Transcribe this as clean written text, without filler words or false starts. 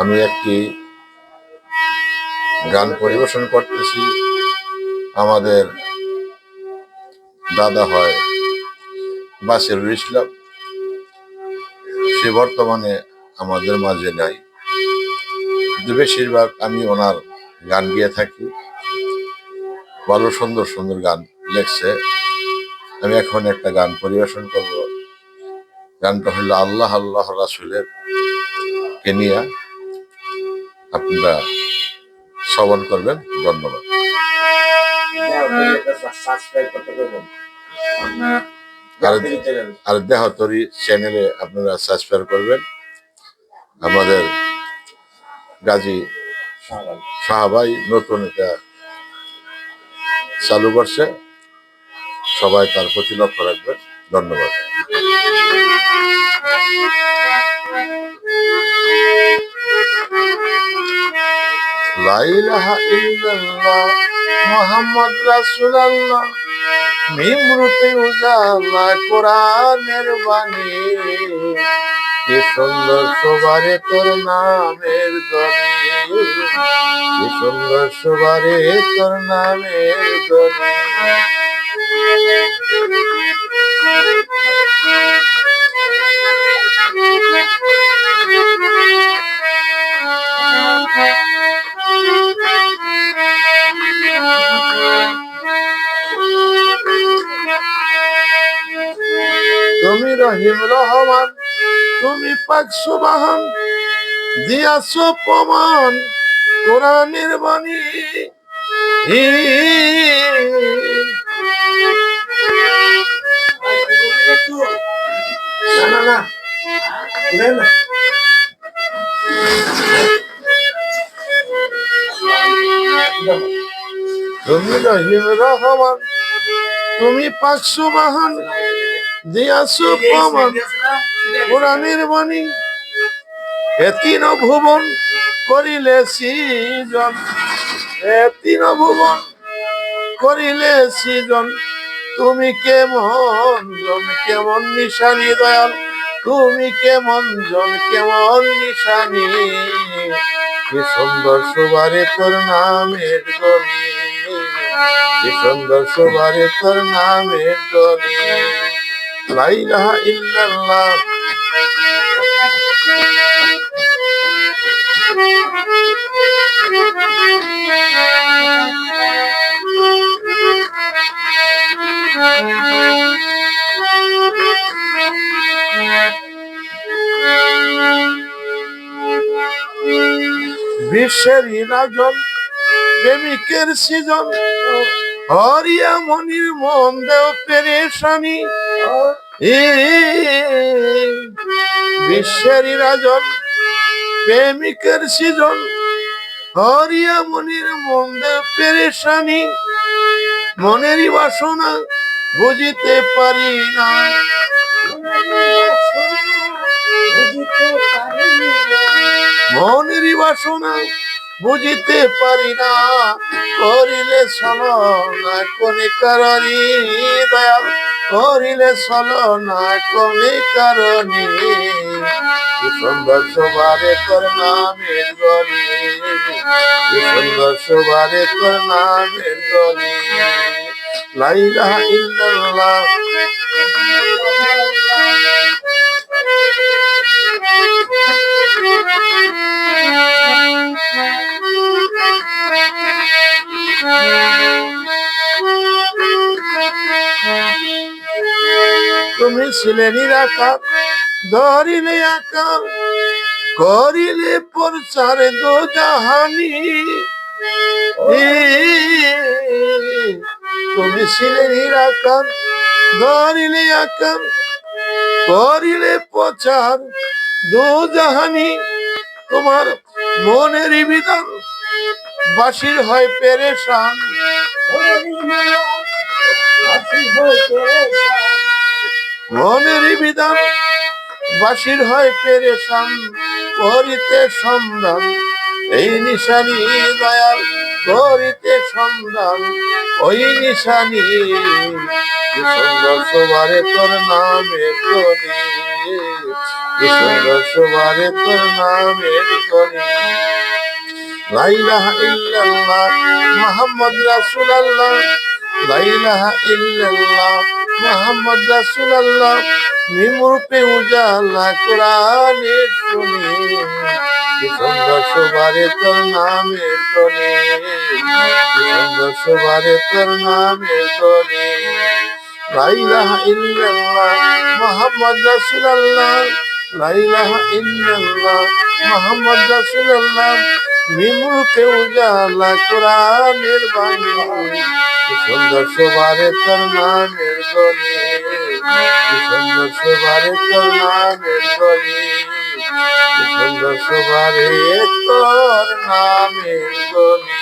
আমি একটি গান পরিবেশন করতেছি। আমাদের দাদা হয় বাশিরুল ইসলাম, সে বর্তমানে আমাদের মাঝে নাই, কিন্তু বেশিরভাগ আমি ওনার গান গিয়ে থাকি। ভালো সুন্দর সুন্দর গান লেখছে। আমি এখন একটা গান পরিবেশন করব। গানটা হলো আল্লাহ আল্লাহ রাসূলের কেনিয়া। আপনারা শ্রবণ করবেন। ধন্যবাদ। আর দেহতরি চ্যানেলে আপনারা সাবস্ক্রাইব করবেন। আমাদের গাজী শাহভাই নতুন এটা চালু করছে, সবাই তার প্রতি লক্ষ্য রাখবেন। ধন্যবাদ। লা ইলাহা ইল্লাল্লাহ মুহাম্মদ রাসূলুল্লাহ, মিমরুতে উজালা কোরআনের বাণী, কি সুন্দর শোভারে তোর নামের ধ্বনি, কি সুন্দর শোভারে তোর নামের ধ্বনি। তুমি রহিম রহমান, তুমি পাক সুবহান, দিয়াছো প্রমাণ কোরআনের বাণী। তুমি রহিম রহমান, তুমি পাক সুবহান, দিয়াছো প্রমাণ কোরআনের বাণী। এ তিন ভুবন করিলে সৃজন, এ তিন ভুবন করিলে সৃজন, তুমি কেমন জন কেমন নিশানি দয়াল, তুমি কেমন জন কেমন নিশানি, কি সুন্দর শোভারে তোর নামের ধ্বনি, কি সুন্দর শোভারে তোর নামের ধ্বনি। লা ইলাহা ইল্লাল্লাহ। বিশ্বের রাজন প্রেমিকের সৃজন, হরিয়া মনির মন দেও পেরেশানি। বিশ্বের রাজন প্রেমিকের সৃজন, হরিয়া মনির মন দেও পেরেশানি। মনেরই বাসনা বুঝিতে পারি না, মনেরই বাসনা বুঝিতে পারি না, করিলে ছলনা কোনে কারণে দয়াল, করিলে ছলনা কোনে কারণে, কি সুন্দর শোভারে তোর নামের ধ্বনি, কি সুন্দর শোভারে তোর নামের ধ্বনি। লা ইলাহা ইল্লাল্লাহ। তুমি ছিলে নিরাকার, ধরিলে আকার, করিলে প্রচার দো জাহানি। তুমি ছিলে নিরাকার, ধরিলে আকার, করিলে প্রচার দো জাহানি। তোমার মনের বিধান বাসির হয় পেরেশান, মনের বিধান বাসির হয় পেরেশান, করিতে সন্ধান এই নিশানি দয়াল, করিতে সন্ধান ওই নিশানি, কি সুন্দর শোভারে তোর নামের ধ্বনি, কি সুন্দর শোভারে তোর নামের ধ্বনি। লা ইলাহা ইল্লাল্লাহ মুহাম্মদ রাসূলুল্লাহ, লা ইলাহা ইল্লাল্লাহ মুহাম্মদ রাসূলুল্লাহ, নিমরূপে উজালা কোরআনের শুনি, কি সুন্দর শোভারে তোর নামের ধ্বনি, কি সুন্দর শোভারে তোর নামের ধ্বনি। লা ইলাহা ইল্লাল্লাহ মুহাম্মদ রাসূলুল্লাহ, লা ইলাহা ইল্লাল্লাহ মুহাম্মদ রাসূলুল্লাহ, নিমরূপে উজালা কোরআনের বাণী, কি সুন্দর শোভারে তোর নামের ধ্বনি, কি সুন্দর শোভারে তোর নামের ধ্বনি, কি সুন্দর শোভারে তোর নামের ধ্বনি।